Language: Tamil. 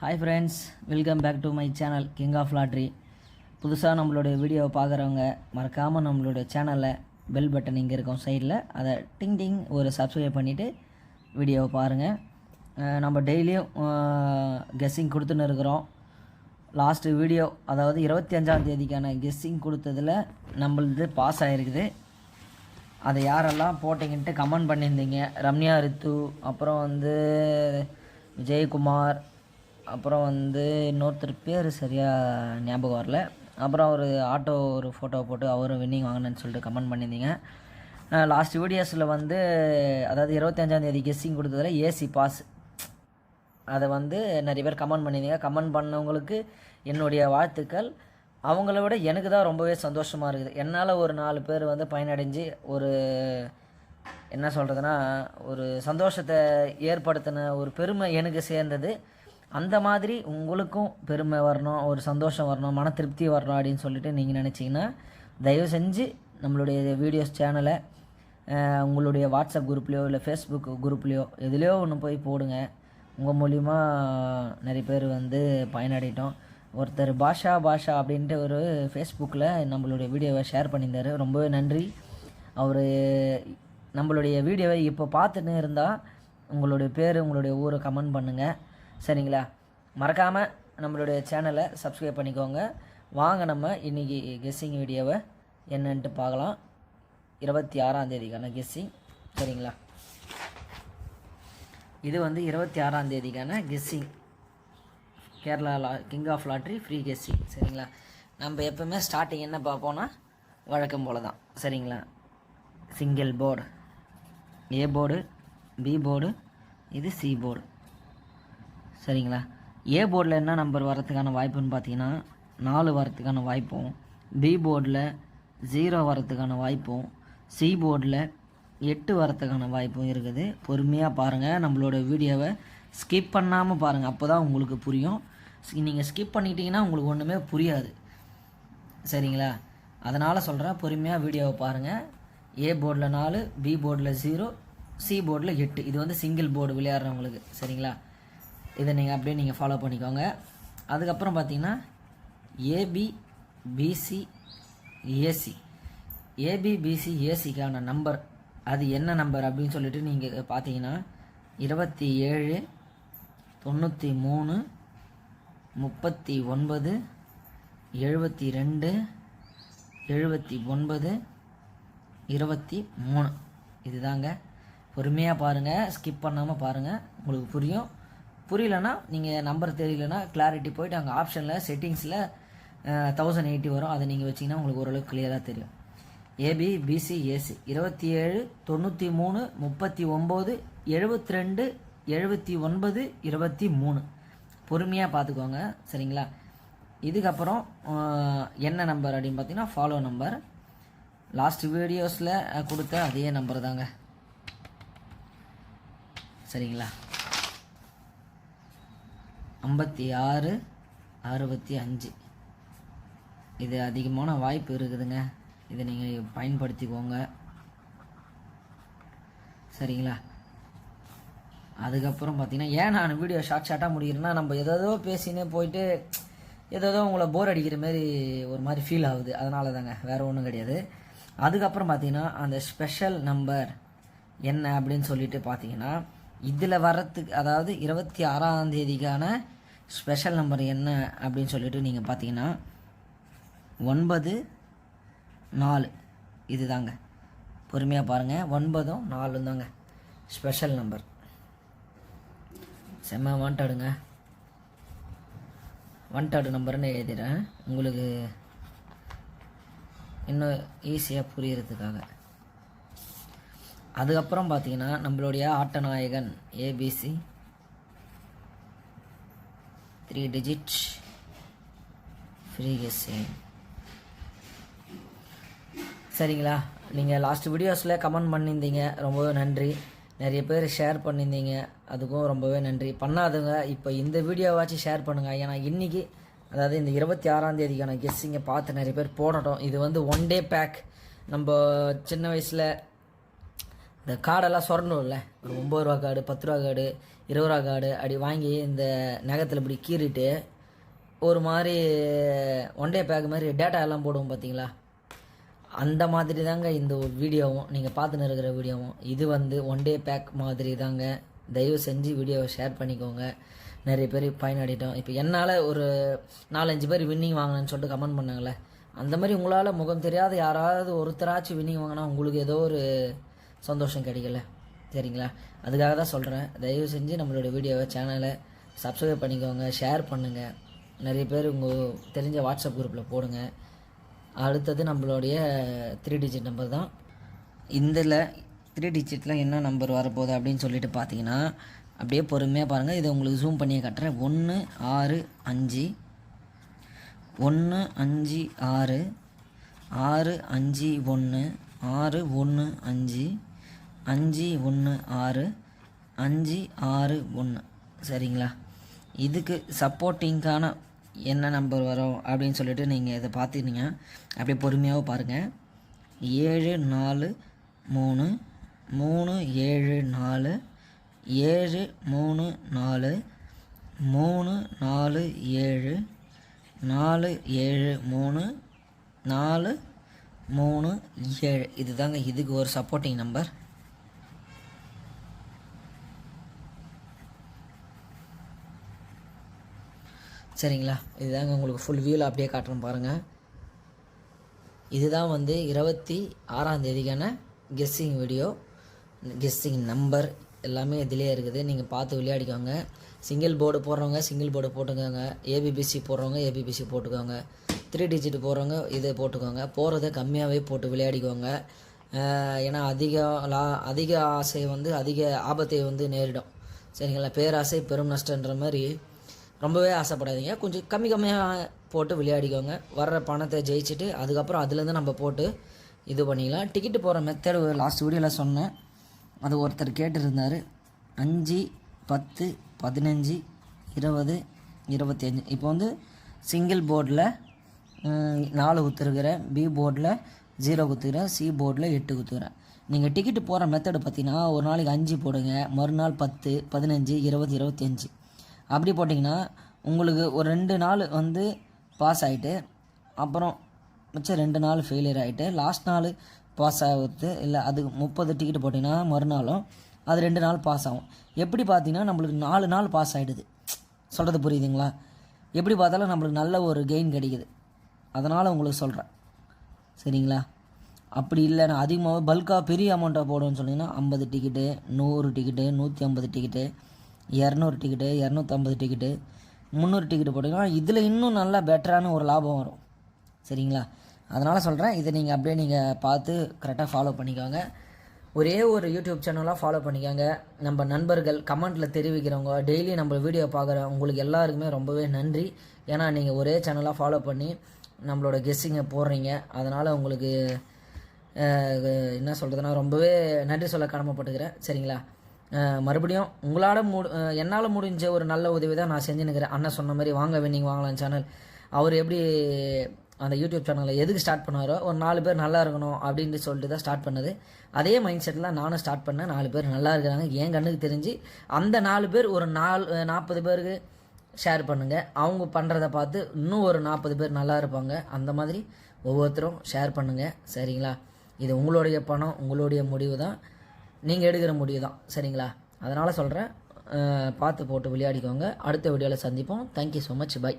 Hi friends, welcome back to my channel King of Lottery. புதுசாக நம்மளுடைய வீடியோவை பார்க்குறவங்க மறக்காமல் நம்மளுடைய சேனலில் பெல் பட்டன் இங்கே இருக்கும் சைடில், அதை டிங் டிங் ஒரு சப்ஸ்கிரைப் பண்ணிவிட்டு வீடியோவை பாருங்கள். நம்ம டெய்லியும் கெஸ்ஸிங் கொடுத்துன்னு இருக்கிறோம். லாஸ்ட்டு வீடியோ அதாவது 25ஆம் தேதிக்கான கெஸ்ஸிங் கொடுத்ததில் நம்மளது பாஸ் ஆகிருக்குது. அதை யாரெல்லாம் போட்டிங்கன்ட்டு கமெண்ட் பண்ணியிருந்தீங்க. ரம்யா ரித்து, அப்புறம் விஜயகுமார், அப்புறம் இன்னொருத்தர் பேர் சரியாக ஞாபகம் வரல. அப்புறம் ஒரு ஆட்டோ ஒரு ஃபோட்டோ போட்டு அவரும் வின்னிங் வாங்கினேன்னு சொல்லிட்டு கமெண்ட் பண்ணியிருந்தீங்க. லாஸ்ட் வீடியோஸில் அதாவது 25ஆம் தேதி கெஸ்ஸிங் கொடுத்ததில் ஏசி பாஸ் அதை நிறைய பேர் கமெண்ட் பண்ணியிருந்தீங்க. கமெண்ட் பண்ணவங்களுக்கு என்னுடைய வாழ்த்துக்கள். அவங்கள விட எனக்கு தான் ரொம்பவே சந்தோஷமாக இருக்குது. என்னால் ஒரு 4 பேர் பயனடைஞ்சு ஒரு என்ன சொல்கிறதுனா ஒரு சந்தோஷத்தை ஏற்படுத்தின ஒரு பெருமை எனக்கு சேர்ந்தது. அந்த மாதிரி உங்களுக்கும் பெருமை வரணும், ஒரு சந்தோஷம் வரணும், மன திருப்தி வரணும் அப்படின்னு சொல்லிட்டு நீங்கள் நினச்சிங்கன்னா தயவு செஞ்சு நம்மளுடைய வீடியோஸ் சேனலை உங்களுடைய வாட்ஸ்அப் குரூப்லேயோ இல்லை ஃபேஸ்புக் குரூப்லேயோ எதுலேயோ ஒன்று போய் போடுங்க. உங்கள் மூலிமா நிறைய பேர் பயனடைட்டோம். ஒருத்தர் பாஷா அப்படின்ட்டு ஒரு ஃபேஸ்புக்கில் நம்மளுடைய வீடியோவை ஷேர் பண்ணியிருந்தார். ரொம்பவே நன்றி. அவர் நம்மளுடைய வீடியோவை இப்போ பார்த்துன்னு இருந்தால் உங்களுடைய பேர் உங்களுடைய ஊரை கமெண்ட் பண்ணுங்கள், சரிங்களா? மறக்காமல் நம்மளுடைய சேனலை சப்ஸ்கிரைப் பண்ணிக்கோங்க. வாங்க நம்ம இன்றைக்கி கெஸ்ஸிங் வீடியோவை என்னன்ட்டு பார்க்கலாம். 26ஆம் தேதிக்கான கெஸ்ஸிங், சரிங்களா? இது 26ஆம் தேதிக்கான guessing, Kerala king of lottery free guessing, சரிங்களா? நம்ம எப்போவுமே ஸ்டார்டிங் என்ன பார்ப்போன்னா வழக்கம் போல் தான், சரிங்களா? Single board, A board, B board, இது சி போர்டு, சரிங்களா? ஏ போர்டில் என்ன நம்பர் வரத்துக்கான வாய்ப்புன்னு பார்த்தீங்கன்னா 4 வரத்துக்கான வாய்ப்பும், பி போர்டில் 0 வரத்துக்கான வாய்ப்பும், சி போர்டில் 8 வரத்துக்கான வாய்ப்பும் இருக்குது. பொறுமையாக பாருங்கள், நம்மளோட வீடியோவை ஸ்கிப் பண்ணாமல் பாருங்கள், அப்போ தான் உங்களுக்கு புரியும். நீங்கள் ஸ்கிப் பண்ணிட்டீங்கன்னா உங்களுக்கு ஒன்றுமே புரியாது, சரிங்களா? அதனால் சொல்கிறேன், பொறுமையாக வீடியோவை பாருங்கள். ஏ போர்டில் 4, பி போர்டில் 0, சி போர்டில் 8. இது சிங்கிள் போர்டு விளையாடுறவங்களுக்கு, சரிங்களா? இதை நீங்கள் அப்படியே நீங்கள் ஃபாலோ பண்ணிக்கோங்க. அதுக்கப்புறம் பார்த்தீங்கன்னா AB, BC, AC. AB, BC, ஏசிக்கான நம்பர் அது என்ன நம்பர் அப்படின்னு சொல்லிட்டு நீங்கள் பார்த்தீங்கன்னா 27, 93, 39, 72, 79, 23. இதுதாங்க. பொறுமையாக பாருங்கள், ஸ்கிப் பண்ணாமல் பாருங்கள், உங்களுக்கு புரியும். புரியலன்னா நீங்கள் நம்பர் தெரியலனா கிளாரிட்டி போய்ட்டு அங்கே ஆப்ஷனில் செட்டிங்ஸில் 1080 வரும், அதை நீங்கள் வச்சிங்கன்னா உங்களுக்கு ஓரளவுக்கு கிளியராக தெரியும். AB, BC, AC 27, 93, 39, 72, 79, 23. பொறுமையாக பார்த்துக்கோங்க, சரிங்களா? இதுக்கப்புறம் என்ன நம்பர் அப்படின்னு பார்த்தீங்கன்னா ஃபாலோ நம்பர். லாஸ்ட் வீடியோஸில் கொடுத்த அதே நம்பர் தாங்க, சரிங்களா? 56, 65. இது அதிகமான வாய்ப்பு இருக்குதுங்க, இதை நீங்கள் பயன்படுத்திக்கோங்க, சரிங்களா? அதுக்கப்புறம் பார்த்தீங்கன்னா ஏன் நான் வீடியோ ஷார்ட்டாக முடிகிறேன்னா, நம்ம ஏதோ பேசினே போயிட்டு ஏதோ உங்களை போர் அடிக்கிற மாதிரி ஒரு மாதிரி ஃபீல் ஆகுது, அதனால தாங்க, வேறு ஒன்றும் கிடையாது. அதுக்கப்புறம் பார்த்தீங்கன்னா அந்த ஸ்பெஷல் நம்பர் என்ன அப்படின்னு சொல்லிட்டு பார்த்தீங்கன்னா இதில் வரத்துக்கு, அதாவது 26ஆம் தேதிக்கான ஸ்பெஷல் நம்பர் என்ன அப்படின்னு சொல்லிட்டு நீங்கள் பார்த்தீங்கன்னா 9, 4. இது தாங்க, பொறுமையாக பாருங்கள். 9, 4 தாங்க ஸ்பெஷல் நம்பர். செம்ம வாண்டடுங்க, வாண்டடு நம்பர்னு எழுதிடுறேன் உங்களுக்கு இன்னும் ஈஸியாக புரியறதுக்காக. அதுக்கப்புறம் பார்த்தீங்கன்னா நம்மளுடைய ஆட்டநாயகன் ஏபிசி 3 டிஜிட் ஃப்ரீ கெஸ்ஸிங், சரிங்களா? நீங்கள் லாஸ்ட் வீடியோஸில் கமெண்ட் பண்ணியிருந்தீங்க, ரொம்பவே நன்றி. நிறைய பேர் ஷேர் பண்ணியிருந்தீங்க, அதுக்கும் ரொம்பவே நன்றி. பண்ணாதுங்க இப்போ இந்த வீடியோவாச்சும் ஷேர் பண்ணுங்கள். ஏன்னா இன்றைக்கி அதாவது இந்த 26ஆம் தேதிக்கான கெஸ்ஸிங்கை பார்த்து நிறைய பேர் போடட்டும். இது 1 டே பேக். நம்ம சின்ன வயசில் இந்த கார்டெல்லாம் சொரணும்ல, ஒரு 9 ரூபா கார்டு, 10 ரூபா கார்டு, 20 ரூபா கார்டு அப்படி வாங்கி இந்த நகத்தில் இப்படி கீறிட்டு ஒரு மாதிரி ஒன் டே பேக் மாதிரி டேட்டா எல்லாம் போடுவோம் பார்த்தீங்களா, அந்த மாதிரி தாங்க இந்த வீடியோவும் நீங்கள் பார்த்துன்னு இருக்கிற வீடியோவும். இது வந்து ஒன் டே பேக் மாதிரி தாங்க. தயவு செஞ்சு வீடியோவை ஷேர் பண்ணிக்கோங்க. நிறைய பேர் பயனடைட்டோம். இப்போ என்னால் ஒரு 4-5 பேர் வின்னிங் வாங்கினேன்னு சொல்லிட்டு கமெண்ட் பண்ணாங்களே, அந்த மாதிரி உங்களால் முகம் தெரியாத யாராவது ஒருத்தராச்சும் வின்னிங் வாங்கினா உங்களுக்கு ஏதோ ஒரு சந்தோஷம் கிடைக்கல, சரிங்களா? அதுக்காக தான் சொல்கிறேன். தயவு செஞ்சு நம்மளோட வீடியோவை சேனலை சப்ஸ்கிரைப் பண்ணிக்கோங்க, ஷேர் பண்ணுங்கள். நிறைய பேர் உங்கள் தெரிஞ்ச வாட்ஸ்அப் குரூப்பில் போடுங்க. அடுத்தது நம்மளுடைய 3 டிஜிட் நம்பர் தான். இதில் 3 டிஜிட்டில் என்ன நம்பர் வரப்போகுது அப்படின்னு சொல்லிட்டு பார்த்தீங்கன்னா, அப்படியே பொறுமையாக பாருங்கள். இதை உங்களுக்கு ஜூம் பண்ணியே காட்டுறேன். 1 6 5 1 5 6 6 5 1 6 1 5 5 1 6 5 6 1, சரிங்களா? இதுக்கு சப்போர்ட்டிங்கான என்ன நம்பர் வரும் அப்படின்னு சொல்லிட்டு நீங்கள் இதை பார்த்துக்கிங்க. அப்படியே பொறுமையாக பாருங்கள். 7 4 3 3 7 4 7 3 4 3 4 7 4 7 3 4 3 7, இதுதாங்க இதுக்கு ஒரு சப்போர்ட்டிங் நம்பர். சரிங்களா? இதுதாங்க உங்களுக்கு ஃபுல் வியூவில் அப்படியே காட்டுறேன் பாருங்கள். இதுதான் வந்து 26ஆம் தேதிக்கான கெஸ்ஸிங் வீடியோ. கெஸ்ஸிங் நம்பர் எல்லாமே இதிலே இருக்குது. நீங்கள் பார்த்து விளையாடிக்கோங்க. சிங்கிள் போர்டு போடுறவங்க சிங்கிள் போர்டு போட்டுக்கோங்க, ஏபிபிசி போடுறவங்க ஏபிபிசி போட்டுக்கோங்க, 3 டிஜிட் போடுறவங்க இதை போட்டுக்கோங்க. போகிறத கம்மியாகவே போட்டு விளையாடிக்கோங்க. ஏன்னா அதிக ஆசை வந்து அதிக ஆபத்தை வந்து நேரிடும், சரிங்களா? பேராசை பெரும் நஷ்டன்ற மாதிரி ரொம்பவே ஆசைப்படாதீங்க. கொஞ்சம் கம்மியாக போட்டு விளையாடிக்கோங்க. வர்ற பணத்தை ஜெயிச்சுட்டு அதுக்கப்புறம் அதுலேருந்து நம்ம போட்டு இது பண்ணிக்கலாம். டிக்கெட்டு போகிற மெத்தட் லாஸ்ட் வீடியோவில் சொன்னேன், அது ஒருத்தர் கேட்டுருந்தார். 5 10 15 20 25. இப்போ வந்து சிங்கிள் போர்டில் 4 குத்துருக்கிறேன், பி போர்டில் 0 குத்துக்கிறேன், சி போர்டில் 8 குத்துக்கிறேன். நீங்கள் டிக்கெட்டு போகிற மெத்தடு பார்த்தீங்கன்னா, ஒரு நாளைக்கு 5 போடுங்க, மறுநாள் 10 15 20 25 அப்படி போட்டிங்கன்னா உங்களுக்கு ஒரு 2 நாள் வந்து பாஸ் ஆகிட்டு, அப்புறம் மிச்சம் 2 நாள் ஃபெயிலியர் ஆகிட்டு, லாஸ்ட் நாள் பாஸ் ஆகுது. இல்லை அதுக்கு 30 டிக்கெட் போட்டிங்கன்னா மறுநாளும் அது 2 நாள் பாஸ் ஆகும். எப்படி பார்த்தீங்கன்னா நம்மளுக்கு 4 நாள் பாஸ் ஆகிடுது. சொல்கிறது புரியுதுங்களா? எப்படி பார்த்தாலும் நம்மளுக்கு நல்ல ஒரு கெயின் கிடைக்குது. அதனால் உங்களுக்கு சொல்கிறேன், சரிங்களா? அப்படி இல்லை நான் அதிகமாக பல்காக பெரிய அமௌண்ட்டாக போடுவேன்னு சொன்னீங்கன்னா 50 ticket 100 ticket 150 ticket 200 ticket 250 ticket 300 ticket போட்டிங்கன்னா இதில் இன்னும் நல்லா பெட்டரான ஒரு லாபம் வரும், சரிங்களா? அதனால் சொல்கிறேன், இதை நீங்கள் அப்படியே நீங்கள் பார்த்து கரெக்டாக ஃபாலோ பண்ணிக்கோங்க. ஒரே ஒரு யூடியூப் சேனலாக ஃபாலோ பண்ணிக்கோங்க. நம்ம நண்பர்கள் கமெண்ட்டில் தெரிவிக்கிறவங்க, டெய்லி நம்ம வீடியோ பார்க்குற உங்களுக்கு எல்லாருக்குமே ரொம்பவே நன்றி. ஏன்னா நீங்கள் ஒரே சேனலாக ஃபாலோ பண்ணி நம்மளோட கெஸ்ஸிங்கை போடுறீங்க. அதனால் உங்களுக்கு என்ன சொல்கிறதுனா ரொம்பவே நன்றி சொல்ல கடமைப்பட்டுக்கிறேன், சரிங்களா? மறுபடியும் உங்களால் என்னால் முடிஞ்ச ஒரு நல்ல உதவி தான் நான் செஞ்சுன்னுக்கிறேன். அண்ணன் சொன்ன மாதிரி வாங்க வின்னிங் வாங்கலாம் சேனல். அவர் எப்படி அந்த யூடியூப் சேனலை எதுக்கு ஸ்டார்ட் பண்ணாரோ, ஒரு 4 பேர் நல்லா இருக்கணும் அப்படின்ட்டு சொல்லிட்டு தான் ஸ்டார்ட் பண்ணது. அதே மைண்ட் செட்டில் நானும் ஸ்டார்ட் பண்ணேன். 4 பேர் நல்லா இருக்கிறாங்க என் கண்ணுக்கு தெரிஞ்சு. அந்த 4 பேர் ஒரு 40 பேருக்கு ஷேர் பண்ணுங்கள். அவங்க பண்ணுறதை பார்த்து இன்னும் ஒரு 40 பேர் நல்லா இருப்பாங்க. அந்த மாதிரி ஒவ்வொருத்தரும் ஷேர் பண்ணுங்கள், சரிங்களா? இது உங்களுடைய பணம், உங்களுடைய முடிவு தான், நீங்கள் எடுக்கிற முடிவு தான், சரிங்களா? அதனால் சொல்கிறேன், பார்த்து போட்டு விளையாடிக்கோங்க. அடுத்த வீடியோவில் சந்திப்போம். Thank you so much, by.